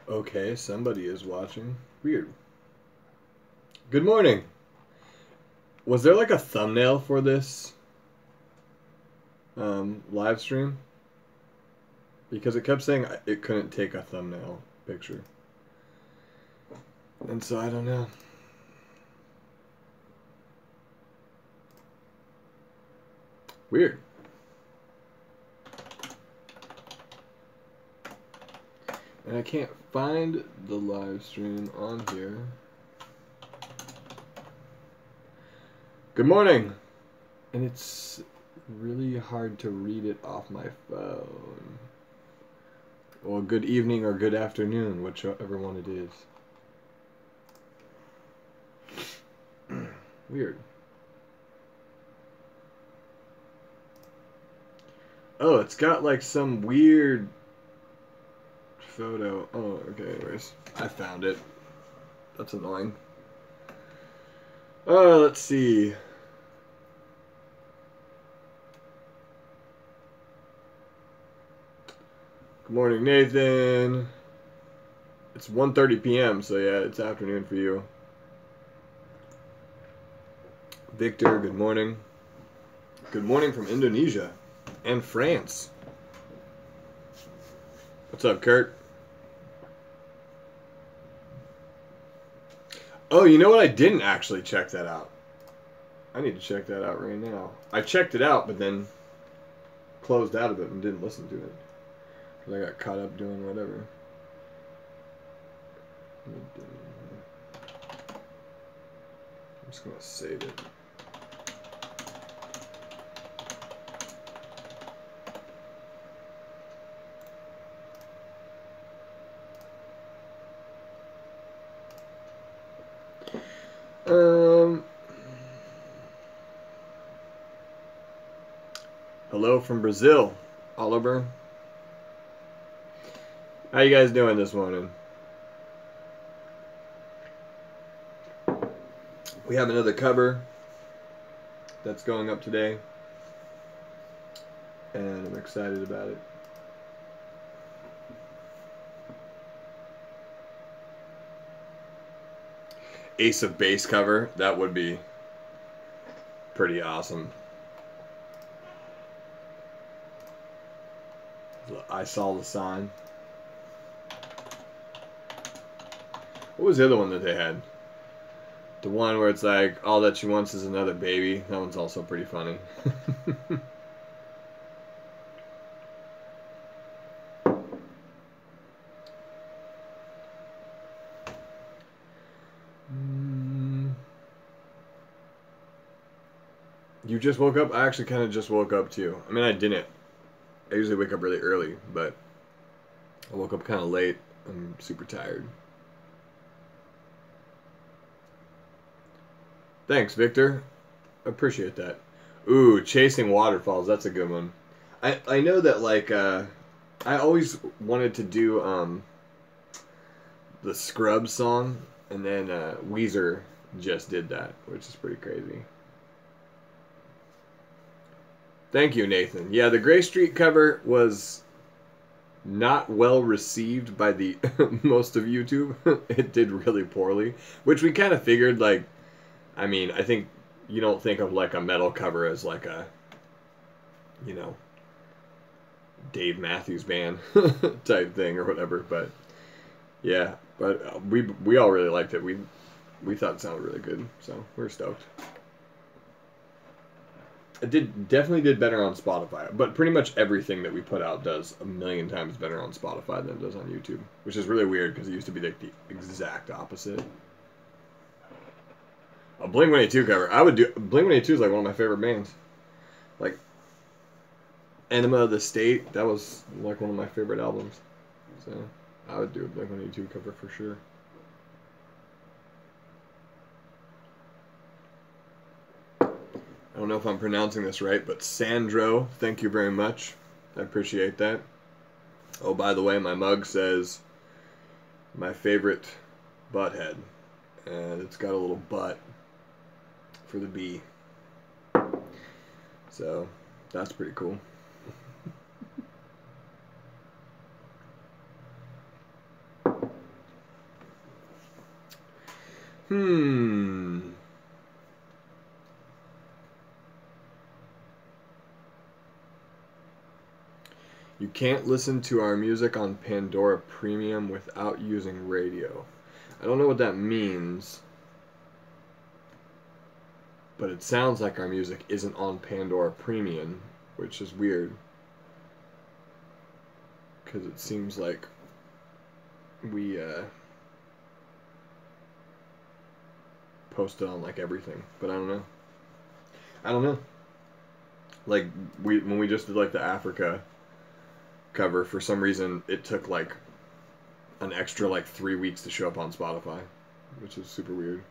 Okay, somebody is watching. Weird. Good morning. Was there like a thumbnail for this live stream? Because it kept saying it couldn't take a thumbnail picture. And so I don't know. Weird. And I can't find the live stream on here. Good morning. And it's really hard to read it off my phone. Well, good evening or good afternoon, whichever one it is. Weird. Oh, it's got like some weird photo. Oh, okay, anyways. I found it. That's annoying. Let's see. Good morning, Nathan. It's 1:30 p.m., so yeah, it's afternoon for you. Victor, good morning. Good morning from Indonesia and France. What's up, Kurt? Oh, you know what? I didn't actually check that out. I need to check that out right now. I checked it out, but then closed out of it and didn't listen to it. Because I got caught up doing whatever. I'm just going to save it. Hello from Brazil, Oliver. How you guys doing this morning? We have another cover that's going up today, and I'm excited about it. Ace of Base cover, that would be pretty awesome. I Saw the Sign. What was the other one that they had? The one where it's like, all that she wants is another baby. That one's also pretty funny. You just woke up? I actually kind of just woke up too. I mean, I didn't. I usually wake up really early, but I woke up kind of late. I'm super tired. Thanks, Victor. I appreciate that. Ooh, Chasing Waterfalls. That's a good one. I know that, like, I always wanted to do the Scrubs song, and then Weezer just did that, which is pretty crazy. Thank you, Nathan. Yeah, the Gray Street cover was not well received by the most of YouTube. It did really poorly, which we kind of figured. Like, I mean, I think you don't think of like a metal cover as like a, you know, Dave Matthews Band type thing or whatever. But yeah, but we all really liked it. We thought it sounded really good, so we're stoked. It definitely did better on Spotify, but pretty much everything that we put out does a million times better on Spotify than it does on YouTube, which is really weird because it used to be like the exact opposite. A Blink-182 cover, I would do. Blink-182 is like one of my favorite bands. Like Enema of the State, that was like one of my favorite albums. So I would do a Blink-182 cover for sure. I don't know if I'm pronouncing this right, but Sandro, thank you very much. I appreciate that. Oh, by the way, my mug says my favorite butthead. And it's got a little butt for the bee. So, that's pretty cool. Hmm. You can't listen to our music on Pandora Premium without using radio. I don't know what that means, but it sounds like our music isn't on Pandora Premium, which is weird. Because it seems like we post it on like everything, but I don't know. I don't know. Like when we just did like the Africa cover, for some reason it took like an extra like 3 weeks to show up on Spotify, which is super weird.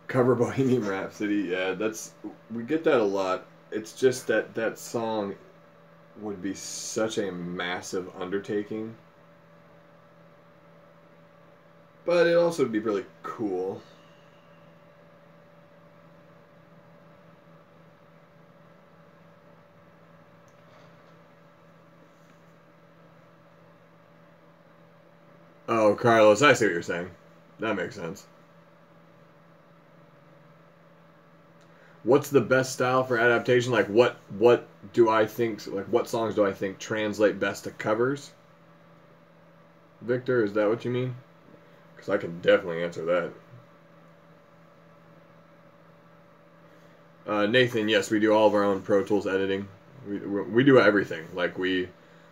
Cover Bohemian Rhapsody, yeah, we get that a lot. It's just that that song would be such a massive undertaking, but it also would be really cool. Oh, Carlos, I see what you're saying. That makes sense. What's the best style for adaptation? Like what do I think like what songs do I think translate best to covers? Victor, is that what you mean? Because I can definitely answer that. Nathan, yes, we do all of our own Pro Tools editing. We do everything. Like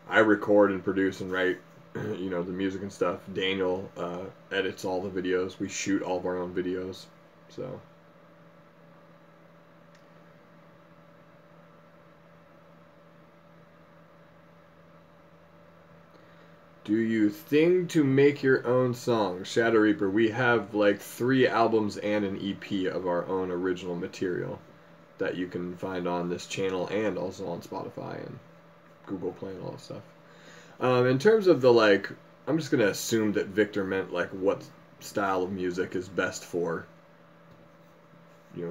I record and produce and write, the music and stuff. Daniel edits all the videos. We shoot all of our own videos. So. Do you think to make your own songs? Shadow Reaper, we have like 3 albums and an EP of our own original material that you can find on this channel and also on Spotify and Google Play and all that stuff. In terms of the like, I'm just gonna assume that Victor meant like what style of music is best for,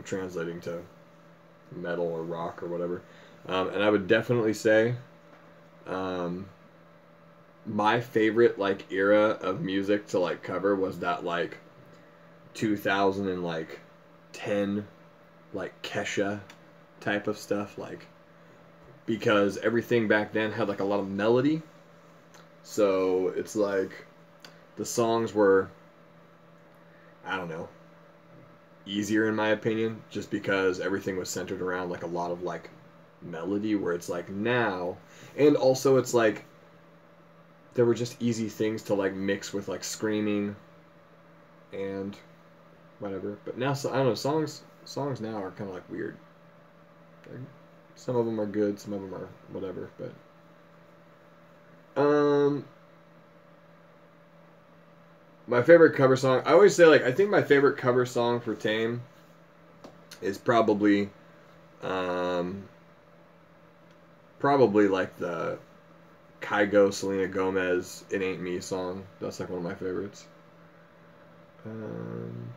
translating to metal or rock or whatever. And I would definitely say, my favorite like era of music to like cover was that like 2000 and like 10 like Kesha type of stuff, like, because everything back then had like a lot of melody, so it's like the songs were, I don't know, easier in my opinion, just because everything was centered around like a lot of like melody, where it's like now, and also it's like there were just easy things to like mix with like screaming and whatever. But now, so I don't know, songs now are kind of like weird. Like, some of them are good, some of them are whatever. But my favorite cover song, I always say, like, I think my favorite cover song for Tame is um, probably like the Kygo Selena Gomez "It Ain't Me" song. That's like one of my favorites. Um,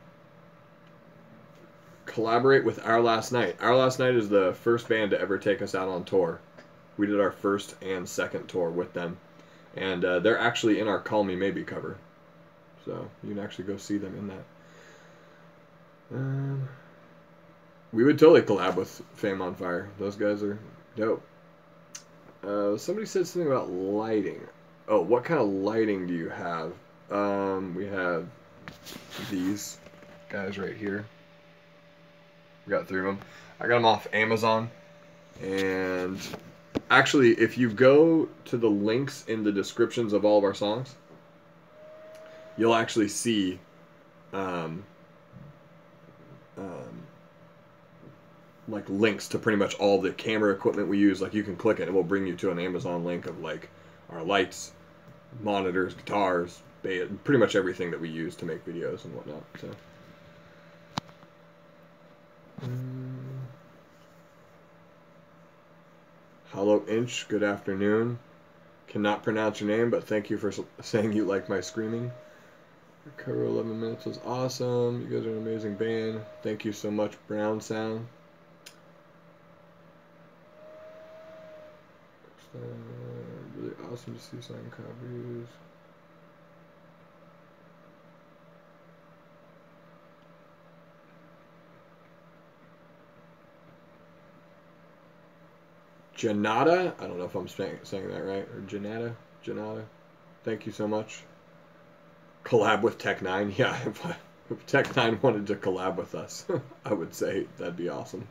Collaborate with Our Last Night. Our Last Night is the first band to ever take us out on tour. We did our first and second tour with them, and they're actually in our "Call Me Maybe" cover, so you can actually go see them in that. We would totally collab with Fame on Fire. Those guys are dope. Somebody said something about lighting. Oh, what kind of lighting do you have? We have these guys right here. We got 3 of them. I got them off Amazon. And actually, if you go to the links in the descriptions of all of our songs, you'll actually see um, like links to pretty much all the camera equipment we use. Like, you can click it and it will bring you to an Amazon link of like our lights, monitors, guitars, pretty much everything that we use to make videos and whatnot. So. Hollow Inch, good afternoon. Cannot pronounce your name, but thank you for saying you like my screaming. Your cover 11 minutes was awesome. You guys are an amazing band. Thank you so much, Brown Sound. Really awesome to see signed copies. Janata. I don't know if I'm saying that right. Or Janata. Janata. Thank you so much. Collab with Tech9. Yeah, if Tech9 wanted to collab with us, I would say that'd be awesome.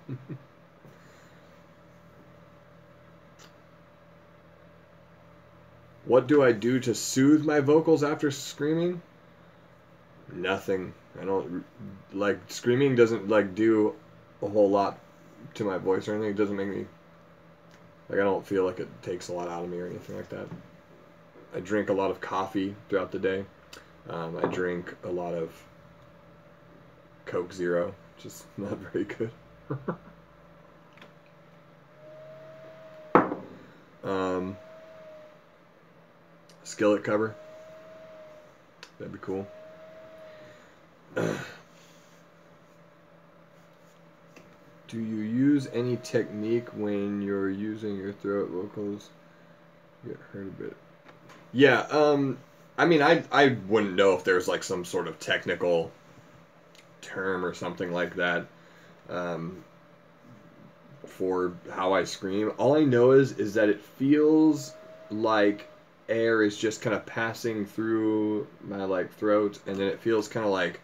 What do I do to soothe my vocals after screaming? Nothing. I don't like screaming. Doesn't like do a whole lot to my voice or anything. It doesn't make me like I don't feel like it takes a lot out of me or anything like that. I drink a lot of coffee throughout the day. I drink a lot of Coke Zero, which is not very good. Skillet cover. That'd be cool. Do you use any technique when you're using your throat vocals? Get hurt a bit. Yeah, I mean, I wouldn't know if there's like some sort of technical term or something like that for how I scream. All I know is that it feels like air is just kind of passing through my like throat, and then it feels kind of like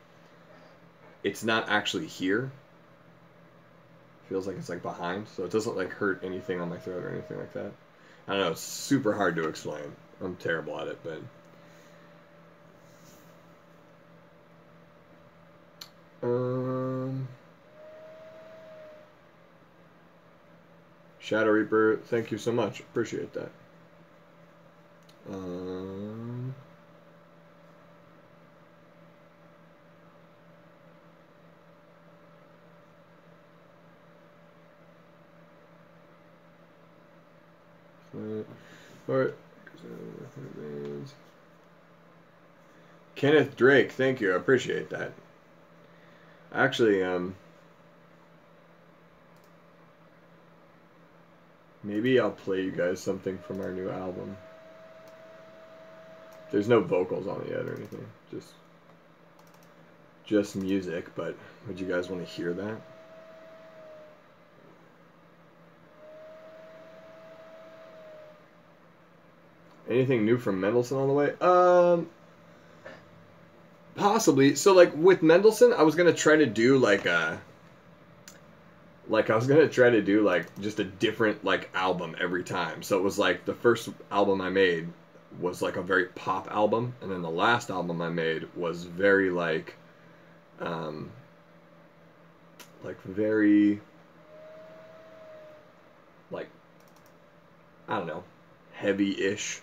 it's not actually here. It feels like it's like behind, so it doesn't like hurt anything on my throat or anything like that. I don't know, it's super hard to explain. I'm terrible at it, but Shadow Reaper, thank you so much. Appreciate that. Alright. Kenneth Drake, thank you. I appreciate that. Actually, maybe I'll play you guys something from our new album. There's no vocals on it yet or anything. Just music, but would you guys want to hear that? Anything new from Mendelssohn on the way? Possibly. So like with Mendelssohn, I was gonna try to do like just a different like album every time. So it was like the first album I made was like a very pop album, and then the last album I made was very like very like I don't know, heavy-ish.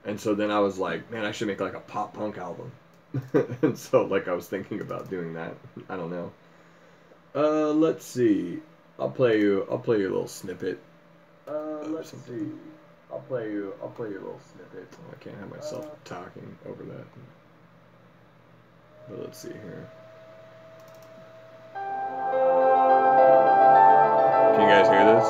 And so then I was like, man, I should make like a pop punk album. And so like I was thinking about doing that. I don't know. Let's see. I'll play you a little snippet. Let's see. I'll play you a little snippet. Oh, I can't have myself talking over that. But let's see here. Can you guys hear this?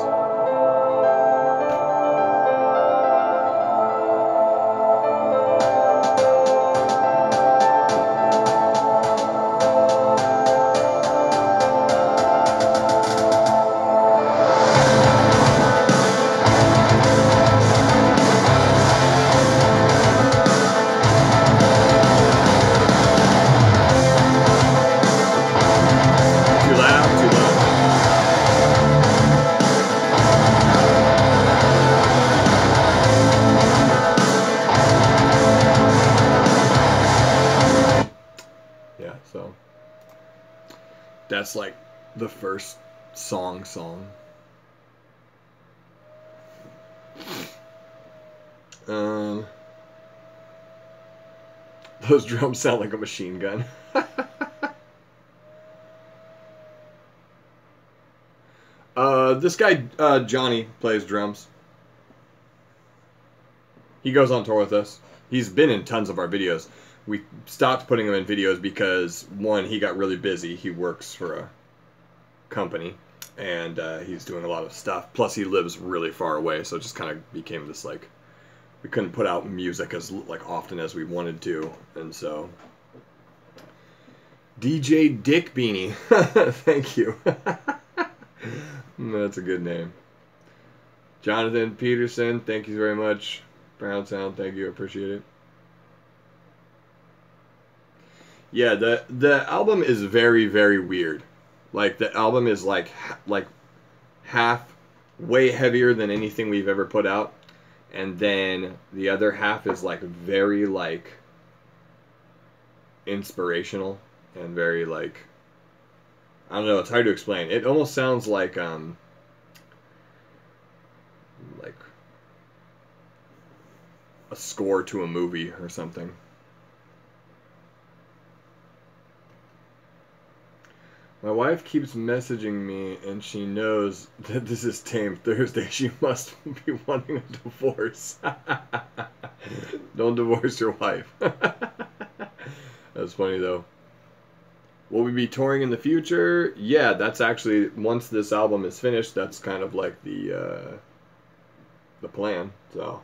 That's like the first song. Those drums sound like a machine gun. This guy, Johnny, plays drums. He goes on tour with us. He's been in tons of our videos. We stopped putting him in videos because, one, he got really busy. He works for a company, and he's doing a lot of stuff. Plus, he lives really far away, so it just kind of became this, like, we couldn't put out music as, like, often as we wanted to, and so... DJ Dick Beanie. Thank you. That's a good name. Jonathan Peterson, thank you very much. Brown Sound, thank you, appreciate it. Yeah, the album is very, very weird. Like the album is like half way heavier than anything we've ever put out, and then the other half is like very like inspirational and very like, I don't know, it's hard to explain. It almost sounds like a score to a movie or something. My wife keeps messaging me and she knows that this is Tame Thursday. She must be wanting a divorce. Don't divorce your wife. That's funny though. Will we be touring in the future? Yeah, that's actually, once this album is finished, that's kind of like the plan. So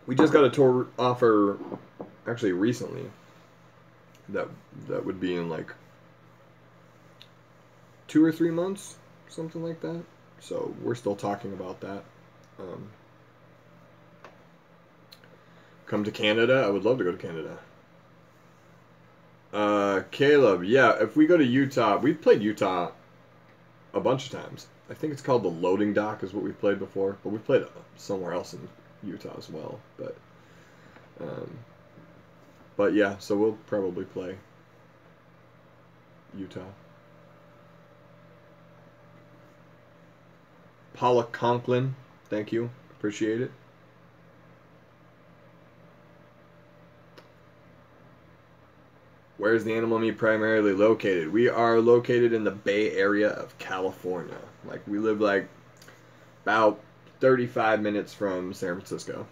we just got a tour offer actually recently. That would be in like 2 or 3 months, something like that. So we're still talking about that. Come to Canada. I would love to go to Canada. Caleb, yeah, if we go to Utah, we've played Utah a bunch of times. I think it's called the Loading Dock is what we've played before, but we've played somewhere else in Utah as well. But yeah, so we'll probably play Utah. Paula Conklin, thank you. Appreciate it. Where's the Animal Me primarily located? We are located in the Bay Area of California. Like, we live like about 35 minutes from San Francisco.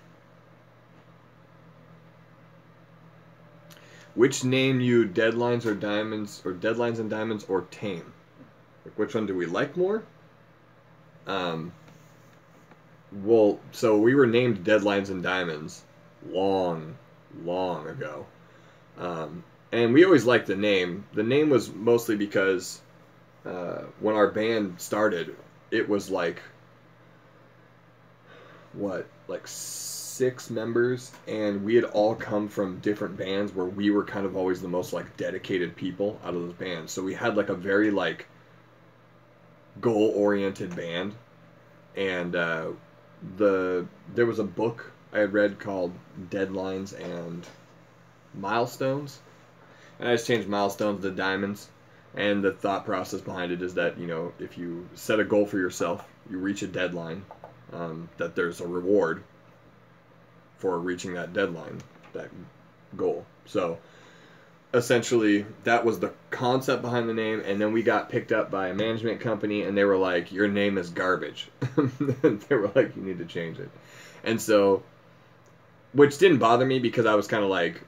Which name you, Deadlines or Diamonds, or Deadlines and Diamonds or Tame? Like, which one do we like more? Well, so we were named Deadlines and Diamonds long, long ago. And we always liked the name. The name was mostly because when our band started, it was like, what, like 6 members, and we had all come from different bands where we were kind of always the most like dedicated people out of those bands. So we had like a very like goal-oriented band, and there was a book I had read called Deadlines and Milestones, and I just changed milestones to diamonds. And the thought process behind it is that, you know, if you set a goal for yourself, you reach a deadline, that there's a reward for reaching that deadline, that goal. So essentially that was the concept behind the name, and then we got picked up by a management company and they were like, your name is garbage. They were like, you need to change it. And so, which didn't bother me because I was kind of like,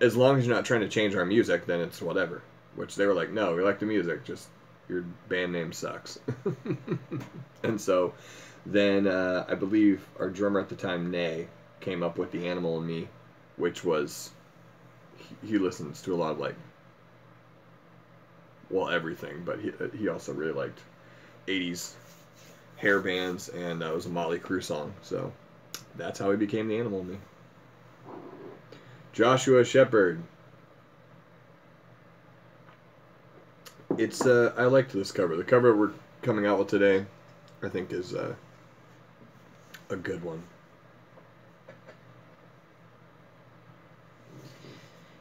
as long as you're not trying to change our music, then it's whatever. Which they were like, no, we like the music, just your band name sucks. And so then I believe our drummer at the time, Nay, came up with The Animal and Me, which was, he listens to a lot of like, well, everything, but he also really liked 80s hair bands, and it was a Motley Crue song. So that's how he became The Animal and Me. Joshua Shepard. It's I liked this cover. The cover we're coming out with today, I think, is a good one.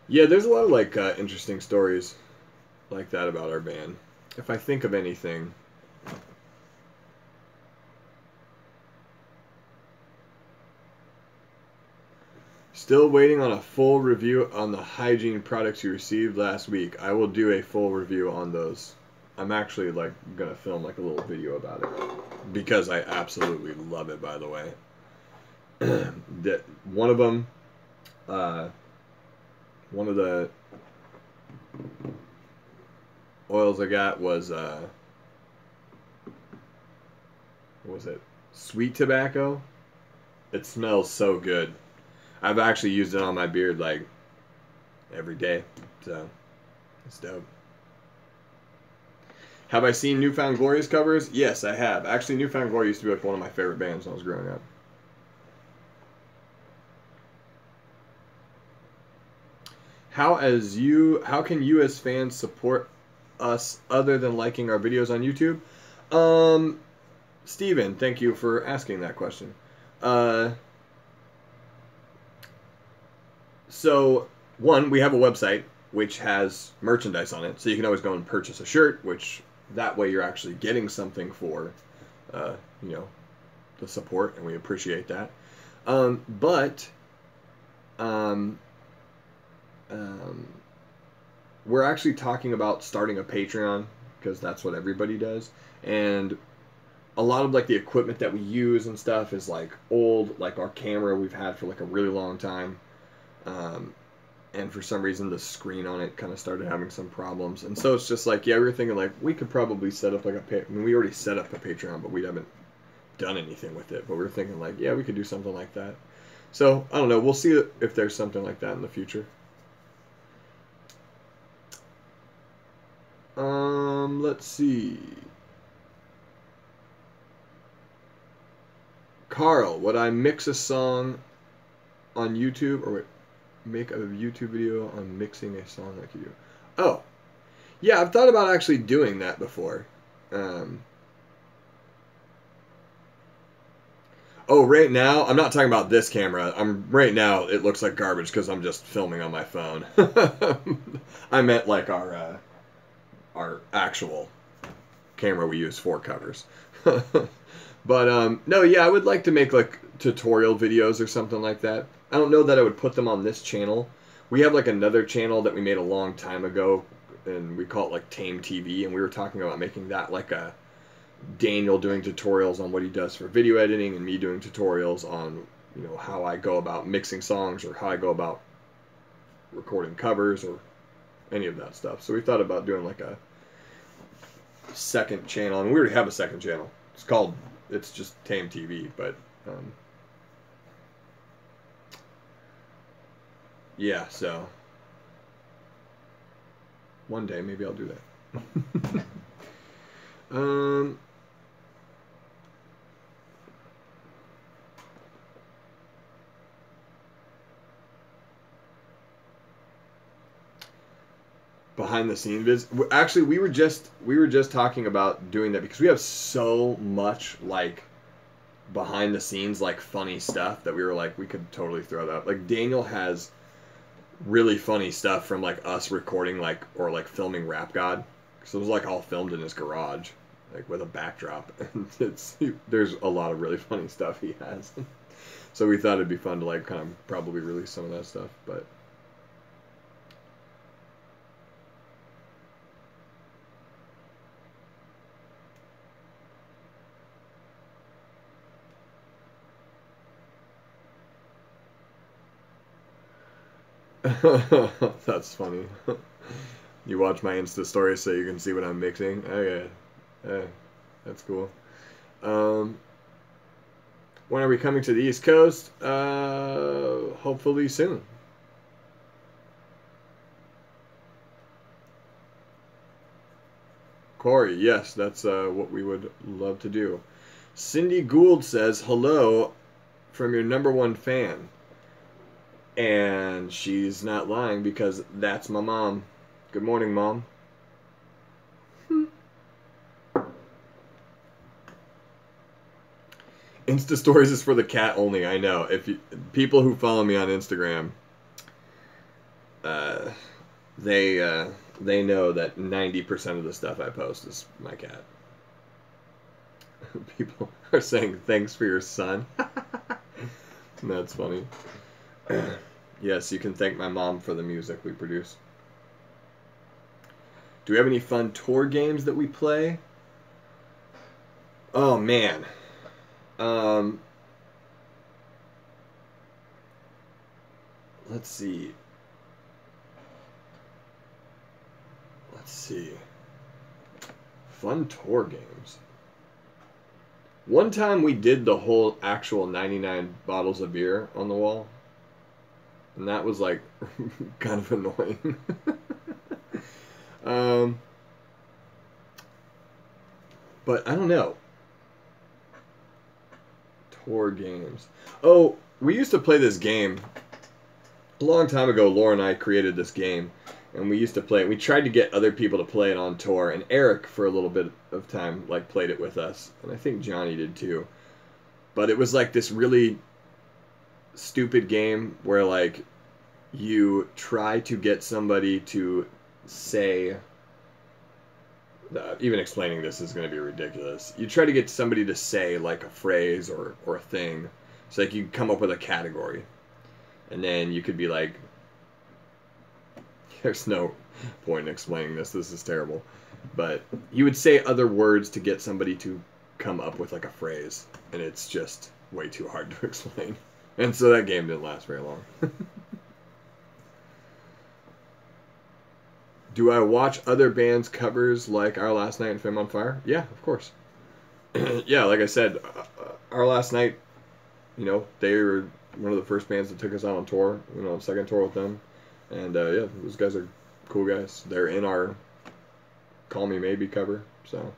Yeah, there's a lot of like interesting stories like that about our band. If I think of anything. Still waiting on a full review on the hygiene products you received last week. I will do a full review on those. I'm actually like gonna film like a little video about it because I absolutely love it, by the way. That one of them, one of the oils I got was what was it? Sweet tobacco. It smells so good. I've actually used it on my beard like every day, so it's dope. Have I seen New Found Glory's covers? Yes, I have. Actually, New Found Glory used to be like one of my favorite bands when I was growing up. How can you as fans support us other than liking our videos on YouTube? Steven, thank you for asking that question. So, one, we have a website which has merchandise on it, so you can always go and purchase a shirt, which that way you're actually getting something for, you know, the support, and we appreciate that. But we're actually talking about starting a Patreon, because that's what everybody does, and a lot of like the equipment that we use and stuff is like old, like our camera we've had for like a really long time, and for some reason the screen on it kind of started having some problems, and so it's just like, yeah, we were thinking like we could probably set up like I mean, we already set up a Patreon, but we haven't done anything with it, but we were thinking like, yeah, we could do something like that. So I don't know, we'll see if there's something like that in the future. Let's see. Carl, would I mix a song on YouTube, or wait, make a YouTube video on mixing a song like you do? Oh, yeah, I've thought about actually doing that before. Oh, right now, I'm not talking about this camera. Right now, it looks like garbage because I'm just filming on my phone. I meant like our actual camera we use for covers. But no, yeah, I would like to make like tutorial videos or something like that. I don't know that I would put them on this channel. We have like another channel that we made a long time ago, and we call it like Tame TV, and we were talking about making that like a Daniel doing tutorials on what he does for video editing, and me doing tutorials on, you know, how I go about mixing songs, or how I go about recording covers, or any of that stuff. So we thought about doing like a second channel, and we already have a second channel. It's just Tame TV, but yeah, so one day maybe I'll do that. Behind the scenes vids. Actually, we were just talking about doing that because we have so much like behind the scenes like funny stuff that we were like, we could totally throw that up. Like Daniel has really funny stuff from like us recording like, or like filming Rap God. So it was like all filmed in his garage, like with a backdrop. And there's a lot of really funny stuff he has. So we thought it'd be fun to like kind of probably release some of that stuff, but. That's funny. You watch my Insta story so you can see what I'm mixing. Okay, that's cool. When are we coming to the East Coast? Hopefully soon. Corey, yes, that's what we would love to do. Cindy Gould says, hello from your #1 fan. And she's not lying because that's my mom. Good morning, Mom. Insta stories is for the cat only. I know. People who follow me on Instagram, they know that 90% of the stuff I post is my cat. People are saying thanks for your son. That's funny. Yes, you can thank my mom for the music we produce. Do we have any fun tour games that we play? Oh, man. Let's see. Fun tour games. One time we did the whole actual 99 bottles of beer on the wall. And that was like kind of annoying. But I don't know. Tor games. Oh, we used to play this game a long time ago. Laura and I created this game, and we used to play it. We tried to get other people to play it on Tor, and Eric for a little bit of time like played it with us, and I think Johnny did too. But it was like this really stupid game where like you try to get somebody to say, even explaining this is going to be ridiculous. You try to get somebody to say like a phrase or a thing. So like you come up with a category, and then you could be like, there's no point in explaining this. This is terrible. But you would say other words to get somebody to come up with like a phrase, and it's just way too hard to explain. And so that game didn't last very long. Do I watch other bands' covers like Our Last Night and Fame on Fire? Yeah, of course. Yeah, like I said, Our Last Night, you know, they were one of the first bands that took us out on tour, you know, second tour with them. And yeah, those guys are cool guys. They're in our Call Me Maybe cover, so.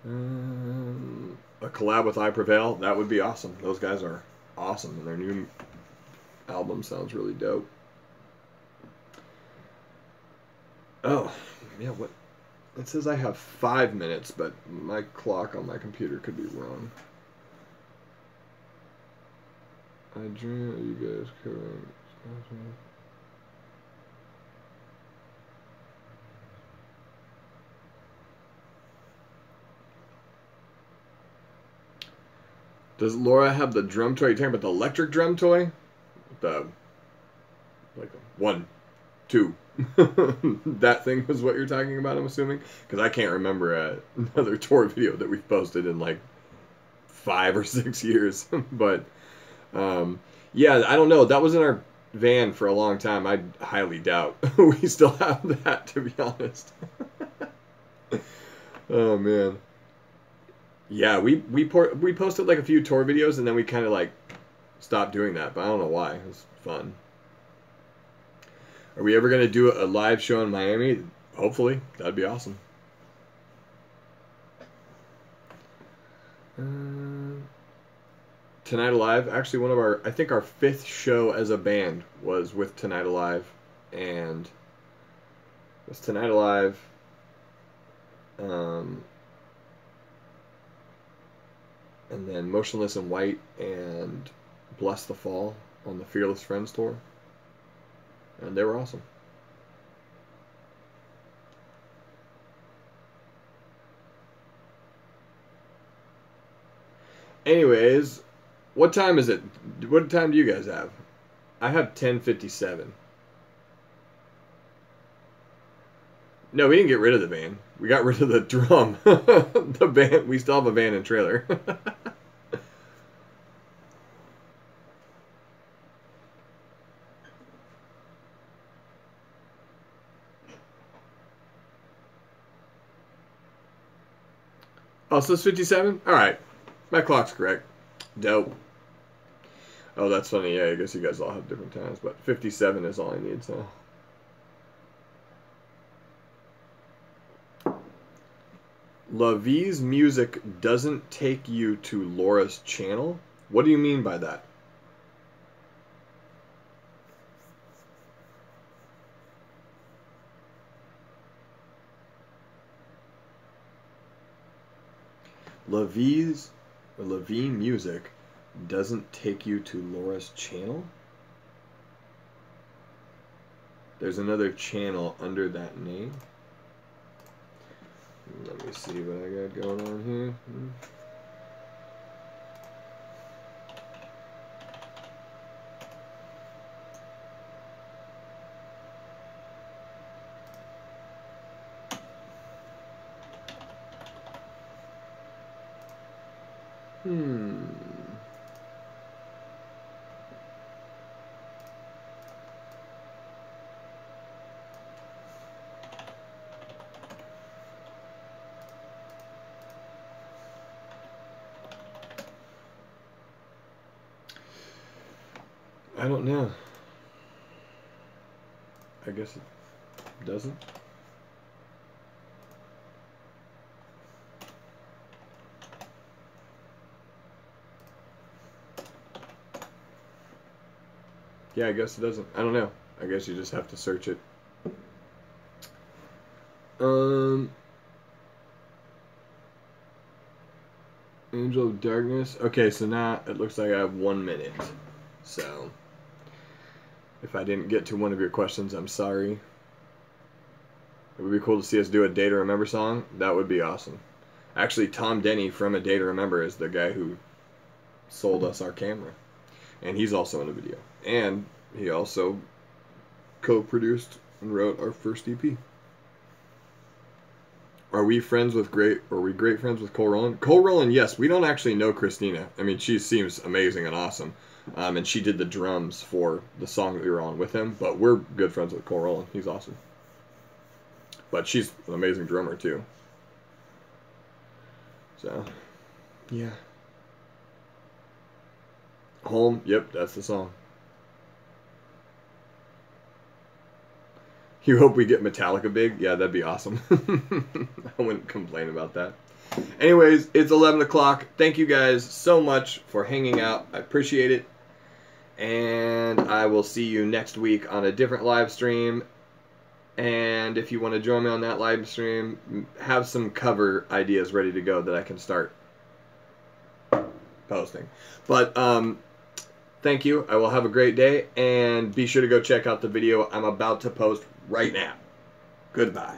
A collab with I Prevail, that would be awesome. Those guys are awesome, and their new album sounds really dope. Oh, yeah, what? It says I have 5 minutes, but my clock on my computer could be wrong. I dream of you guys covering. Does Laura have the drum toy? You're talking about the electric drum toy? The, like, 1, 2. That thing was what you're talking about, I'm assuming? Because I can't remember another tour video that we've posted in, like, 5 or 6 years. But, yeah, I don't know. That was in our van for a long time. I highly doubt we still have that, to be honest. Oh, man. Yeah, we posted like a few tour videos, and then we kind of like stopped doing that, but I don't know why. It was fun. Are we ever going to do a live show in Miami? Hopefully. That'd be awesome. Tonight Alive, actually one of our, I think our 5th show as a band was with Tonight Alive, and it was Tonight Alive, and then Motionless in White and Bless the Fall on the Fearless Friends tour. And they were awesome. Anyways, what time is it? What time do you guys have? I have 10:57. No, we didn't get rid of the van. We got rid of the drum. The van, we still have a van and trailer. Oh, so it's 57? Alright. My clock's correct. Dope. Oh, that's funny. Yeah, I guess you guys all have different times, but 57 is all I need, so. La Vie's music doesn't take you to Laura's channel? What do you mean by that? La Vie music doesn't take you to Laura's channel? There's another channel under that name. Let me see what I got going on here. I don't know. I guess it doesn't. Yeah, I guess it doesn't. I don't know. I guess you just have to search it. Angel of Darkness. Okay, so now it looks like I have 1 minute. So, if I didn't get to one of your questions, I'm sorry. It would be cool to see us do a Day to Remember song. That would be awesome. Actually, Tom Denny from A Day to Remember is the guy who sold us our camera. And he's also in the video. And he also co-produced and wrote our first EP. Are we friends with are we great friends with Cole Rowland? Cole Rowland, yes. We don't actually know Christina. I mean, she seems amazing and awesome. And she did the drums for the song that we were on with him. But we're good friends with Cole Rowland. He's awesome. But she's an amazing drummer, too. So, yeah. Home, yep, that's the song. You hope we get Metallica big? Yeah, that'd be awesome. I wouldn't complain about that. Anyways, it's 11 o'clock. Thank you guys so much for hanging out. I appreciate it. And I will see you next week on a different live stream. And if you want to join me on that live stream, have some cover ideas ready to go that I can start posting. But thank you. I will have a great day. And be sure to go check out the video I'm about to post right now. Goodbye.